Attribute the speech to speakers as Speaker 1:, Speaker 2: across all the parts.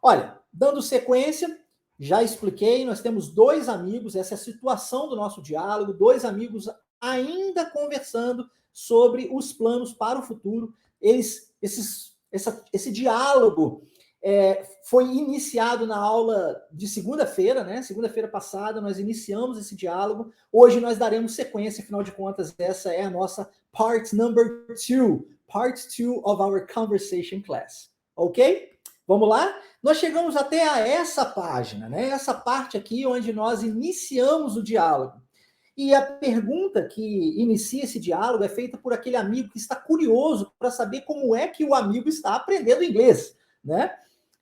Speaker 1: Olha, dando sequência, já expliquei, nós temos dois amigos, essa é a situação do nosso diálogo, dois amigos ainda conversando sobre os planos para o futuro. Esse diálogo foi iniciado na aula de segunda-feira, né? Segunda-feira passada nós iniciamos esse diálogo. Hoje nós daremos sequência, afinal de contas, essa é a nossa part number 2, part 2 of our conversation class. Ok? Vamos lá? Nós chegamos até a essa página, né? Essa parte aqui onde nós iniciamos o diálogo. E a pergunta que inicia esse diálogo é feita por aquele amigo que está curioso para saber como é que o amigo está aprendendo inglês, né?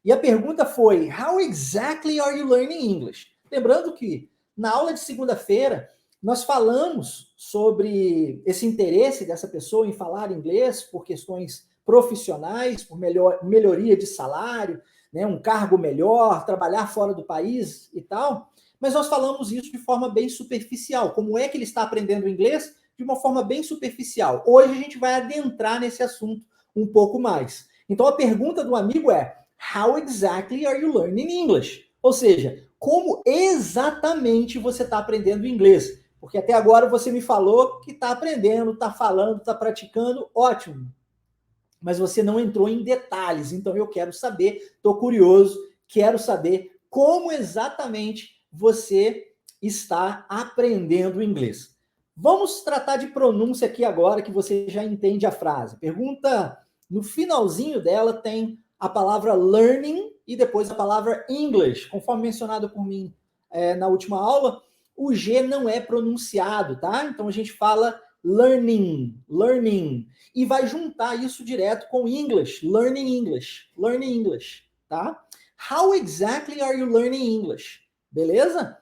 Speaker 1: E a pergunta foi: How exactly are you learning English? Lembrando que na aula de segunda-feira nós falamos sobre esse interesse dessa pessoa em falar inglês por questões profissionais, por melhoria de salário, né, um cargo melhor, trabalhar fora do país e tal. Mas nós falamos isso de forma bem superficial. Como é que ele está aprendendo inglês? De uma forma bem superficial. Hoje a gente vai adentrar nesse assunto um pouco mais. Então a pergunta do amigo é: How exactly are you learning English? Ou seja, como exatamente você está aprendendo inglês? Porque até agora você me falou que está aprendendo, está falando, está praticando, ótimo. Mas você não entrou em detalhes, então eu quero saber, estou curioso, quero saber como exatamente você está aprendendo inglês. Vamos tratar de pronúncia aqui agora, que você já entende a frase. Pergunta, no finalzinho dela tem a palavra learning e depois a palavra English. Conforme mencionado por mim na última aula, o G não é pronunciado, tá? Então a gente fala learning, learning. E vai juntar isso direto com English, learning English, learning English, tá? How exactly are you learning English? Beleza?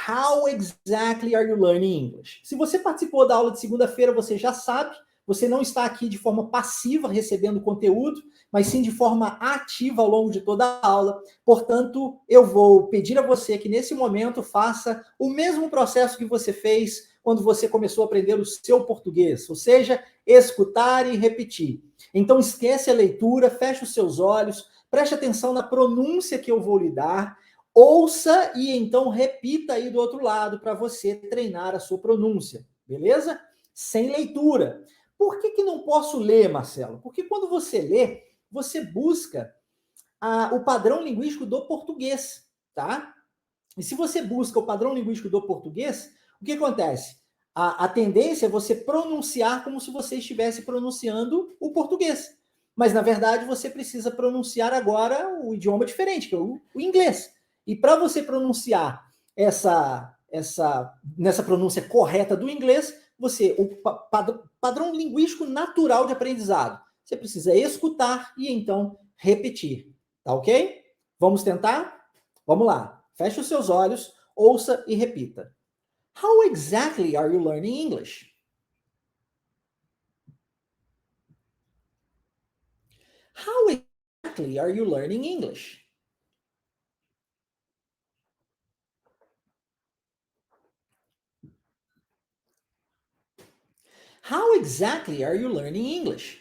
Speaker 1: How exactly are you learning English? Se você participou da aula de segunda-feira, você já sabe, você não está aqui de forma passiva recebendo conteúdo, mas sim de forma ativa ao longo de toda a aula. Portanto, eu vou pedir a você que nesse momento faça o mesmo processo que você fez quando você começou a aprender o seu português, ou seja, escutar e repetir. Então esquece a leitura, feche os seus olhos, preste atenção na pronúncia que eu vou lhe dar, ouça e então repita aí do outro lado para você treinar a sua pronúncia, beleza? Sem leitura. Por que não posso ler, Marcelo? Porque quando você lê, você busca o padrão linguístico do português, tá? E se você busca o padrão linguístico do português, o que acontece? A tendência é você pronunciar como se você estivesse pronunciando o português. Mas, na verdade, você precisa pronunciar agora o idioma diferente, que é o inglês. E para você pronunciar nessa pronúncia correta do inglês, o padrão linguístico natural de aprendizado, você precisa escutar e então repetir. Tá ok? Vamos tentar? Vamos lá. Feche os seus olhos, ouça e repita. How exactly are you learning English? How exactly are you learning English? How exactly are you learning English?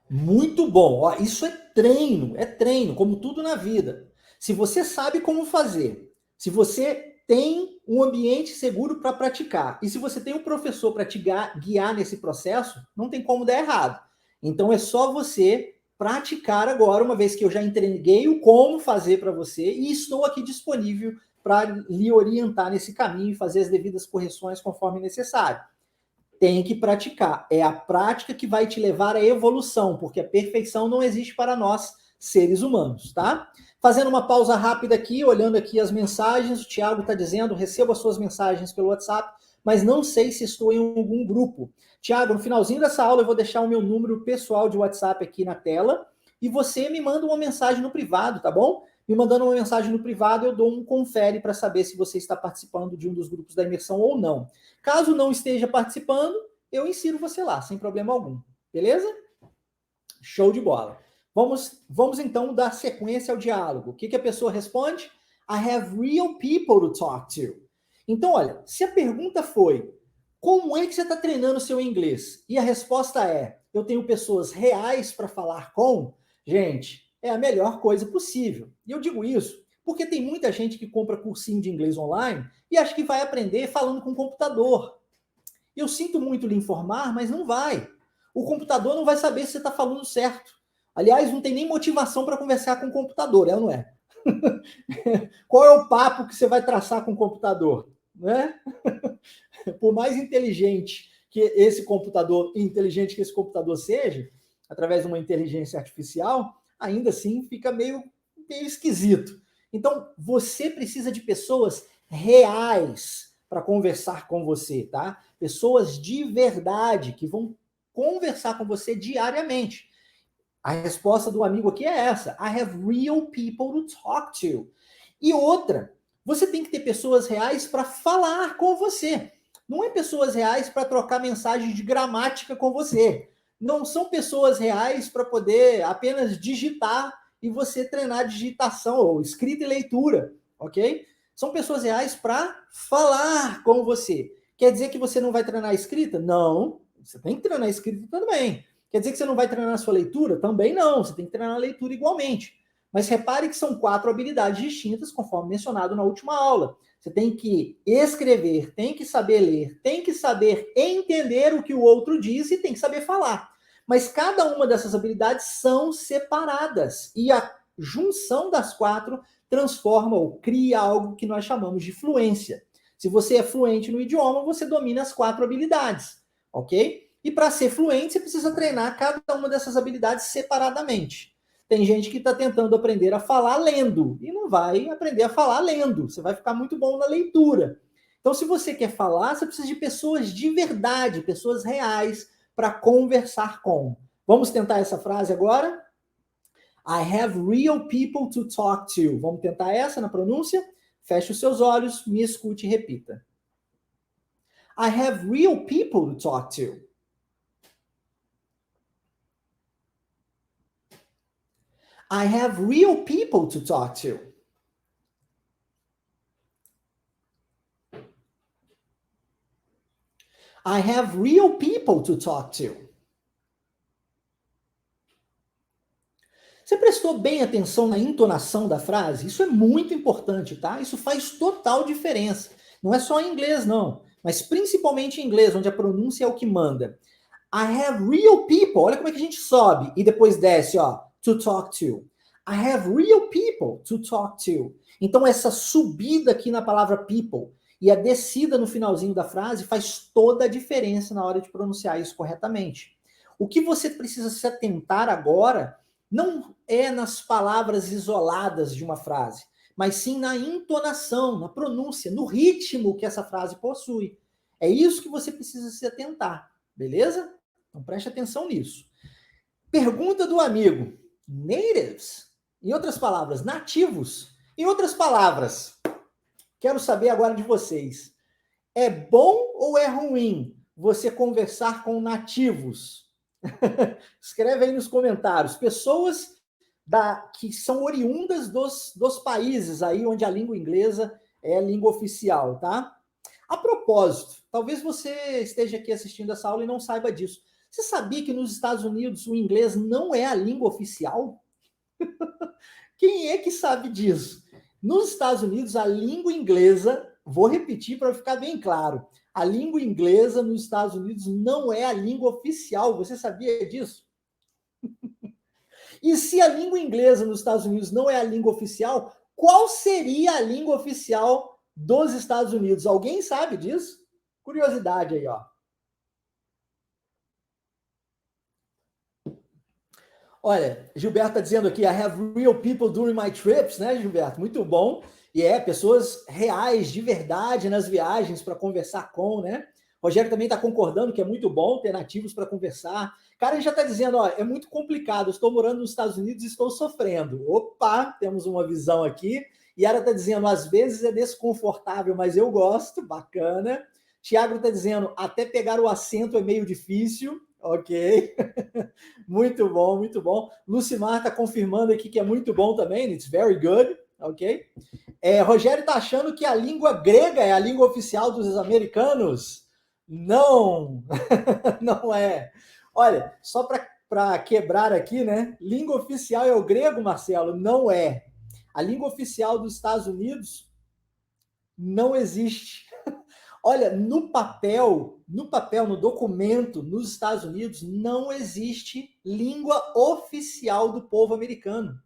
Speaker 1: Muito bom. Ó, isso é treino, como tudo na vida. Se você sabe como fazer, se você tem um ambiente seguro para praticar, e se você tem um professor para te guiar nesse processo, não tem como dar errado. Então é só você praticar agora, uma vez que eu já entreguei o como fazer para você, e estou aqui disponível para lhe orientar nesse caminho e fazer as devidas correções conforme necessário. Tem que praticar. É a prática que vai te levar à evolução, porque a perfeição não existe para nós, seres humanos, tá? Fazendo uma pausa rápida aqui, olhando aqui as mensagens, o Thiago está dizendo, recebo as suas mensagens pelo WhatsApp, mas não sei se estou em algum grupo. Thiago, no finalzinho dessa aula eu vou deixar o meu número pessoal de WhatsApp aqui na tela, e você me manda uma mensagem no privado, tá bom? Me mandando uma mensagem no privado, eu dou um confere para saber se você está participando de um dos grupos da imersão ou não. Caso não esteja participando, eu insiro você lá, sem problema algum. Beleza? Show de bola. Vamos então dar sequência ao diálogo. O que a pessoa responde? I have real people to talk to. Então, olha, se a pergunta foi Como é que você está treinando o seu inglês? E a resposta é: eu tenho pessoas reais para falar com. Gente, é a melhor coisa possível. E eu digo isso porque tem muita gente que compra cursinho de inglês online e acha que vai aprender falando com o computador. Eu sinto muito lhe informar, mas não vai. O computador não vai saber se você está falando certo. Aliás, não tem nem motivação para conversar com o computador, é ou não é? Qual é o papo que você vai traçar com o computador? Né? Por mais inteligente que esse computador seja, através de uma inteligência artificial, ainda assim fica meio esquisito. Então, você precisa de pessoas reais para conversar com você, tá? Pessoas de verdade que vão conversar com você diariamente. A resposta do amigo aqui é essa: I have real people to talk to. E outra, você tem que ter pessoas reais para falar com você. Não é pessoas reais para trocar mensagens de gramática com você. Não são pessoas reais para poder apenas digitar e você treinar digitação ou escrita e leitura, ok? São pessoas reais para falar com você. Quer dizer que você não vai treinar a escrita? Não, você tem que treinar a escrita também. Quer dizer que você não vai treinar a sua leitura? Também não, você tem que treinar a leitura igualmente. Mas repare que são 4 habilidades distintas, conforme mencionado na última aula. Você tem que escrever, tem que saber ler, tem que saber entender o que o outro diz e tem que saber falar. Mas cada uma dessas habilidades são separadas. E a junção das 4 transforma ou cria algo que nós chamamos de fluência. Se você é fluente no idioma, você domina as 4 habilidades, ok? E para ser fluente, você precisa treinar cada uma dessas habilidades separadamente. Tem gente que está tentando aprender a falar lendo e não vai aprender a falar lendo. Você vai ficar muito bom na leitura. Então, se você quer falar, você precisa de pessoas de verdade, pessoas reais para conversar com. Vamos tentar essa frase agora? I have real people to talk to. Vamos tentar essa na pronúncia? Feche os seus olhos, me escute e repita. I have real people to talk to. I have real people to talk to. I have real people to talk to. Você prestou bem atenção na entonação da frase? Isso é muito importante, tá? Isso faz total diferença. Não é só em inglês, não, mas principalmente em inglês, onde a pronúncia é o que manda. I have real people. Olha como é que a gente sobe e depois desce, ó. To talk to. I have real people to talk to. Então, essa subida aqui na palavra people e a descida no finalzinho da frase faz toda a diferença na hora de pronunciar isso corretamente. O que você precisa se atentar agora não é nas palavras isoladas de uma frase, mas sim na entonação, na pronúncia, no ritmo que essa frase possui. É isso que você precisa se atentar, beleza? Então preste atenção nisso. Pergunta do amigo: natives? Em outras palavras, nativos. Em outras palavras, quero saber agora de vocês. É bom ou é ruim você conversar com nativos? Escreve aí nos comentários. Pessoas que são oriundas dos países aí onde a língua inglesa é a língua oficial, tá? A propósito, talvez você esteja aqui assistindo essa aula e não saiba disso. Você sabia que nos Estados Unidos o inglês não é a língua oficial? Quem é que sabe disso? Nos Estados Unidos, a língua inglesa, vou repetir para ficar bem claro, a língua inglesa nos Estados Unidos não é a língua oficial. Você sabia disso? E se a língua inglesa nos Estados Unidos não é a língua oficial, qual seria a língua oficial dos Estados Unidos? Alguém sabe disso? Curiosidade aí, ó. Olha, Gilberto está dizendo aqui, I have real people during my trips, né, Gilberto? Muito bom. E pessoas reais, de verdade, nas viagens para conversar com, né? Rogério também está concordando que é muito bom ter nativos para conversar. Cara, ele já está dizendo, ó, é muito complicado, estou morando nos Estados Unidos e estou sofrendo. Opa, temos uma visão aqui. Yara está dizendo, às vezes é desconfortável, mas eu gosto, bacana. Tiago está dizendo, até pegar o acento é meio difícil. Ok, muito bom, muito bom. Lucimar está confirmando aqui que é muito bom também, it's very good, ok? Rogério está achando que a língua grega é a língua oficial dos americanos. Não, não é. Olha, só para quebrar aqui, né? Língua oficial é o grego, Marcelo? Não é. A língua oficial dos Estados Unidos não existe. Olha, no documento, nos Estados Unidos, não existe língua oficial do povo americano.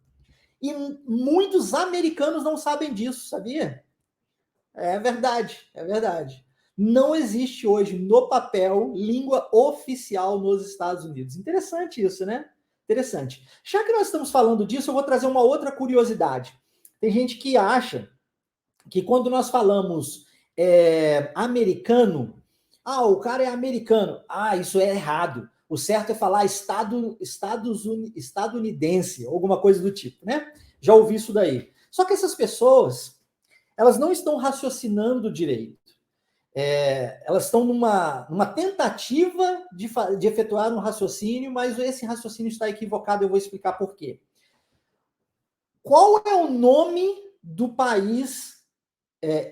Speaker 1: E muitos americanos não sabem disso, sabia? É verdade, é verdade. Não existe hoje no papel língua oficial nos Estados Unidos. Interessante isso, né? Interessante. Já que nós estamos falando disso, eu vou trazer uma outra curiosidade. Tem gente que acha que quando nós falamos americano, o cara é americano. Isso é errado. O certo é falar estadunidense, alguma coisa do tipo, né? Já ouvi isso daí. Só que essas pessoas, elas não estão raciocinando direito. Elas estão numa tentativa de efetuar um raciocínio, mas esse raciocínio está equivocado, eu vou explicar por quê. Qual é o nome do país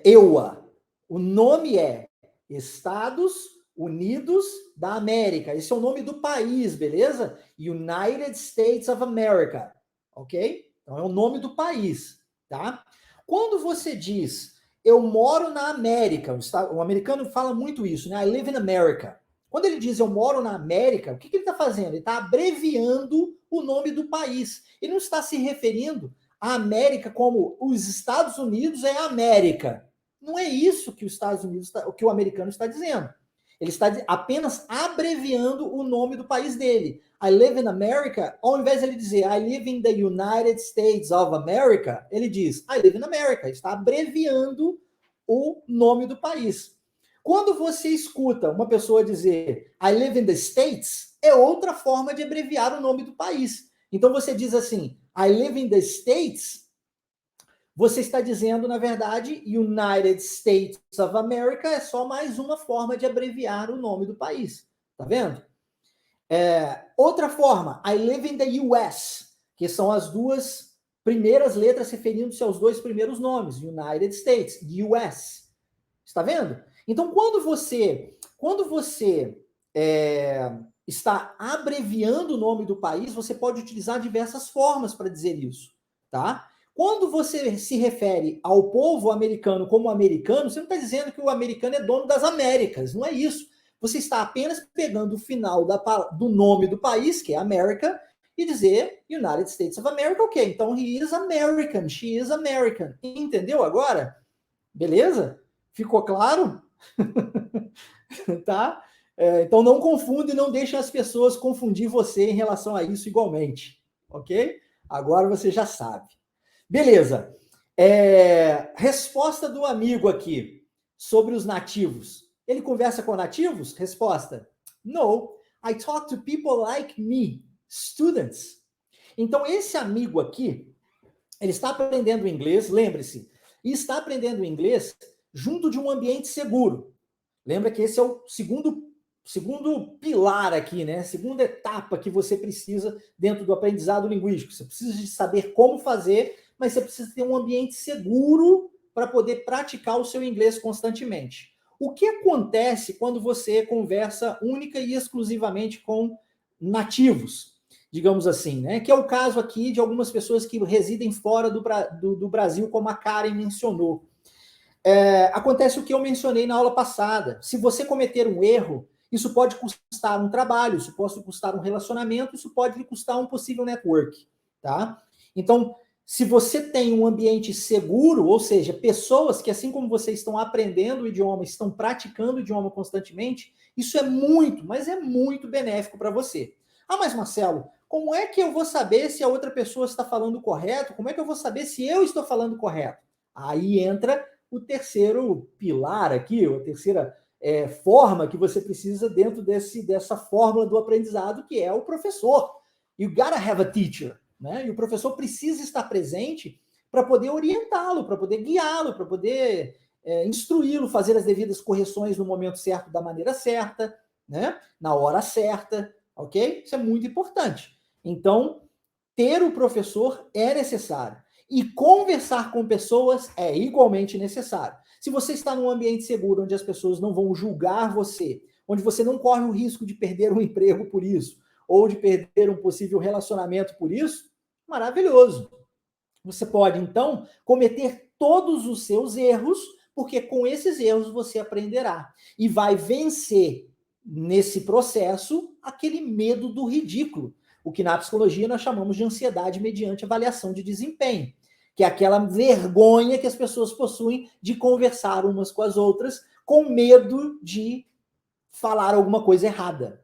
Speaker 1: EUA? O nome é Estados Unidos da América. Esse é o nome do país, beleza? United States of America, ok? Então é o nome do país, tá? Quando você diz eu moro na América, o americano fala muito isso, né? I live in America. Quando ele diz eu moro na América, o que ele está fazendo? Ele está abreviando o nome do país. Ele não está se referindo à América como os Estados Unidos é a América. Não é isso que os Estados Unidos, que o americano está dizendo. Ele está apenas abreviando o nome do país dele. I live in America, ao invés de ele dizer I live in the United States of America, ele diz I live in America. Está abreviando o nome do país. Quando você escuta uma pessoa dizer I live in the States, é outra forma de abreviar o nome do país. Então você diz assim, I live in the States, você está dizendo, na verdade, United States of America é só mais uma forma de abreviar o nome do país. Tá vendo? Outra forma, I live in the US, que são as duas primeiras letras referindo-se aos dois primeiros nomes, United States, US. Está vendo? Então, quando você está abreviando o nome do país, você pode utilizar diversas formas para dizer isso, tá? Quando você se refere ao povo americano como americano, você não está dizendo que o americano é dono das Américas, não é isso. Você está apenas pegando o final do nome do país, que é América, e dizer United States of America, ok. Então, he is American, she is American. Entendeu agora? Beleza? Ficou claro? Tá? Então não confunde e não deixe as pessoas confundir você em relação a isso igualmente. Ok? Agora você já sabe. Beleza. Resposta do amigo aqui sobre os nativos. Ele conversa com nativos? Resposta: No. I talk to people like me, students. Então esse amigo aqui, ele está aprendendo inglês, lembre-se, e está aprendendo inglês junto de um ambiente seguro. Lembra que esse é o segundo pilar aqui, né? Segunda etapa que você precisa dentro do aprendizado linguístico. Você precisa de saber como fazer, mas você precisa ter um ambiente seguro para poder praticar o seu inglês constantemente. O que acontece quando você conversa única e exclusivamente com nativos, digamos assim, né? Que é o caso aqui de algumas pessoas que residem fora do Brasil, como a Karen mencionou. Acontece o que eu mencionei na aula passada. Se você cometer um erro, isso pode custar um trabalho, isso pode custar um relacionamento, isso pode lhe custar um possível network, tá? Então, se você tem um ambiente seguro, ou seja, pessoas que, assim como vocês estão aprendendo o idioma, estão praticando o idioma constantemente, isso é muito, mas é muito benéfico para você. Mas Marcelo, como é que eu vou saber se a outra pessoa está falando correto? Como é que eu vou saber se eu estou falando correto? Aí entra o terceiro pilar aqui, a terceira forma que você precisa dentro dessa fórmula do aprendizado, que é o professor. You gotta have a teacher, né? E o professor precisa estar presente para poder orientá-lo, para poder guiá-lo, para poder instruí-lo, fazer as devidas correções no momento certo, da maneira certa, né? Na hora certa, ok? Isso é muito importante. Então, ter o professor é necessário. E conversar com pessoas é igualmente necessário. Se você está num ambiente seguro, onde as pessoas não vão julgar você, onde você não corre o risco de perder um emprego por isso, ou de perder um possível relacionamento por isso, maravilhoso. Você pode, então, cometer todos os seus erros, porque com esses erros você aprenderá. E vai vencer, nesse processo, aquele medo do ridículo. O que na psicologia nós chamamos de ansiedade mediante avaliação de desempenho, que é aquela vergonha que as pessoas possuem de conversar umas com as outras, com medo de falar alguma coisa errada.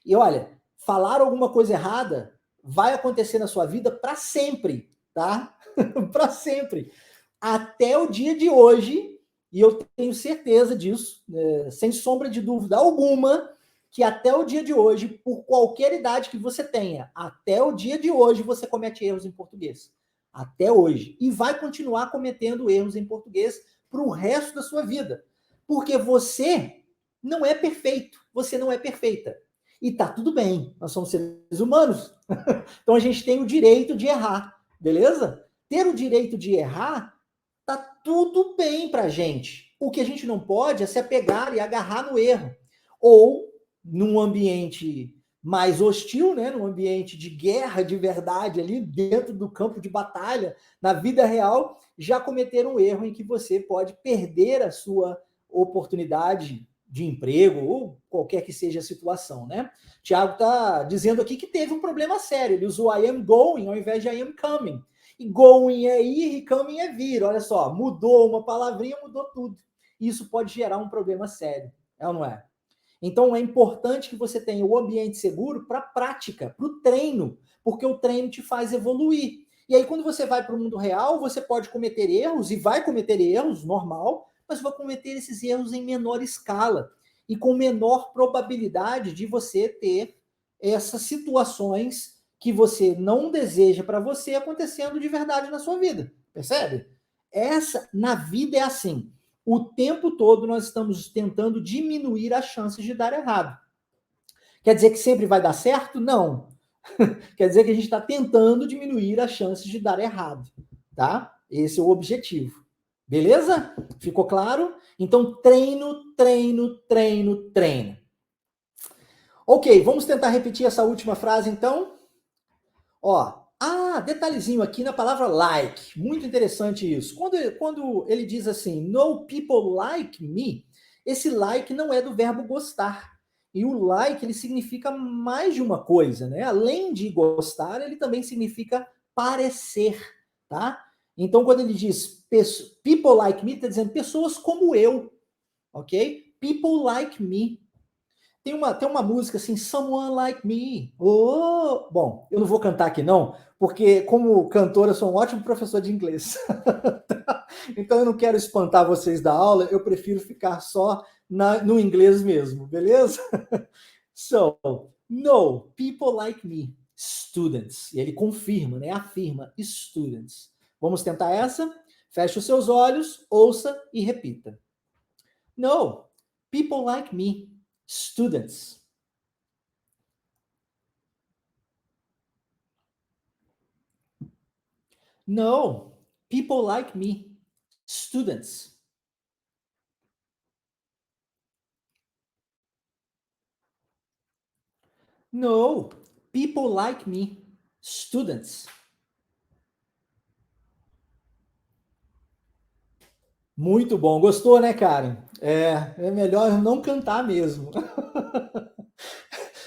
Speaker 1: E olha, falar alguma coisa errada vai acontecer na sua vida para sempre, tá? Para sempre. Até o dia de hoje, e eu tenho certeza disso, sem sombra de dúvida alguma, que até o dia de hoje, por qualquer idade que você tenha, até o dia de hoje você comete erros em português. Até hoje. E vai continuar cometendo erros em português para o resto da sua vida. Porque você não é perfeito. Você não é perfeita. E tá tudo bem. Nós somos seres humanos. Então a gente tem o direito de errar. Beleza? Ter o direito de errar, tá tudo bem pra gente. O que a gente não pode é se apegar e agarrar no erro. Ou, num ambiente mais hostil, né, num ambiente de guerra de verdade, ali dentro do campo de batalha, na vida real, já cometer um erro em que você pode perder a sua oportunidade de emprego, ou qualquer que seja a situação, né? Tiago está dizendo aqui que teve um problema sério. Ele usou I am going ao invés de I am coming. E going é ir e coming é vir. Olha só, mudou uma palavrinha, mudou tudo. Isso pode gerar um problema sério, é ou não é? Então é importante que você tenha o ambiente seguro para a prática, para o treino, porque o treino te faz evoluir. E aí, quando você vai para o mundo real, você pode cometer erros, e vai cometer erros, normal, mas vai cometer esses erros em menor escala e com menor probabilidade de você ter essas situações que você não deseja para você acontecendo de verdade na sua vida. Percebe? Essa, na vida é assim. O tempo todo nós estamos tentando diminuir as chances de dar errado. Quer dizer que sempre vai dar certo? Não. Quer dizer que a gente está tentando diminuir as chances de dar errado, tá? Esse é o objetivo. Beleza? Ficou claro? Então, treino, treino, treino, treino. Ok, vamos tentar repetir essa última frase, então? Ó, detalhezinho aqui na palavra like. Muito interessante isso. Quando ele diz assim, no people like me, esse like não é do verbo gostar. E o like, ele significa mais de uma coisa, né? Além de gostar, ele também significa parecer, tá? Então, quando ele diz people like me, está dizendo pessoas como eu, ok? People like me. Tem uma música assim, Someone Like Me. Oh! Bom, eu não vou cantar aqui não, porque como cantor eu sou um ótimo professor de inglês. Então eu não quero espantar vocês da aula, eu prefiro ficar só no inglês mesmo, beleza? So, no, people like me, students. E ele confirma, né? Afirma, students. Vamos tentar essa? Feche os seus olhos, ouça e repita. No, people like me, students. No, people like me, students. No, people like me, students. Muito bom. Gostou, né, Karen? É melhor não cantar mesmo.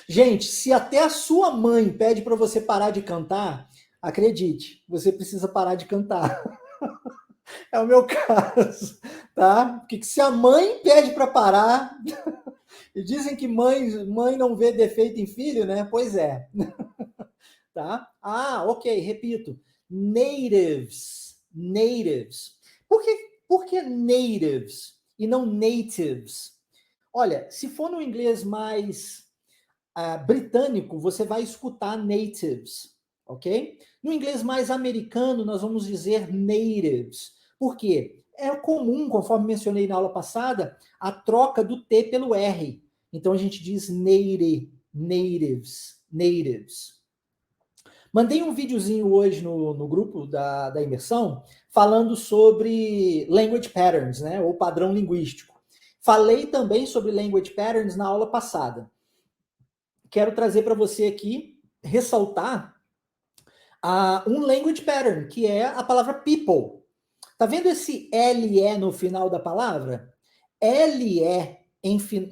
Speaker 1: Gente, se até a sua mãe pede para você parar de cantar, acredite, você precisa parar de cantar. É o meu caso, tá? Porque se a mãe pede para parar, e dizem que mãe não vê defeito em filho, né? Pois é. Tá? Ok, repito. Natives. Natives. Por que natives e não natives? Olha, se for no inglês mais britânico, você vai escutar natives, ok? No inglês mais americano, nós vamos dizer natives. Por quê? É comum, conforme mencionei na aula passada, a troca do T pelo R. Então a gente diz natives, natives. Mandei um videozinho hoje no grupo da imersão falando sobre language patterns, né, ou padrão linguístico. Falei também sobre language patterns na aula passada. Quero trazer para você aqui, ressaltar um language pattern, que é a palavra people. Tá vendo esse LE no final da palavra? LE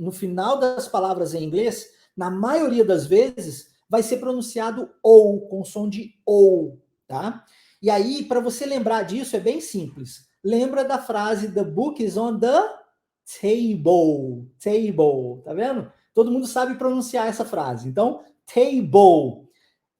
Speaker 1: no final das palavras em inglês, na maioria das vezes, vai ser pronunciado OU, com som de OU, tá? E aí, para você lembrar disso, é bem simples. Lembra da frase The book is on the table. Table, tá vendo? Todo mundo sabe pronunciar essa frase. Então, table.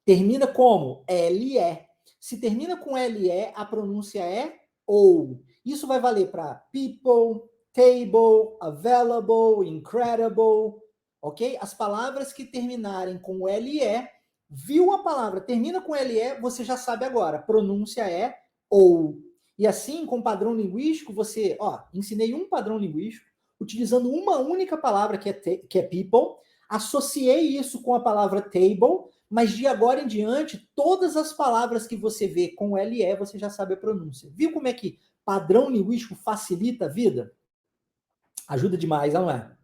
Speaker 1: Termina como? LE. Se termina com LE, a pronúncia é OU. Isso vai valer para people, table, available, incredible, ok? As palavras que terminarem com LE, viu a palavra, termina com LE, você já sabe agora, pronúncia é OU. E assim, com padrão linguístico, você, ensinei um padrão linguístico, utilizando uma única palavra que é people, associei isso com a palavra table, mas de agora em diante, todas as palavras que você vê com LE, você já sabe a pronúncia. Viu como é que padrão linguístico facilita a vida? Ajuda demais, não é?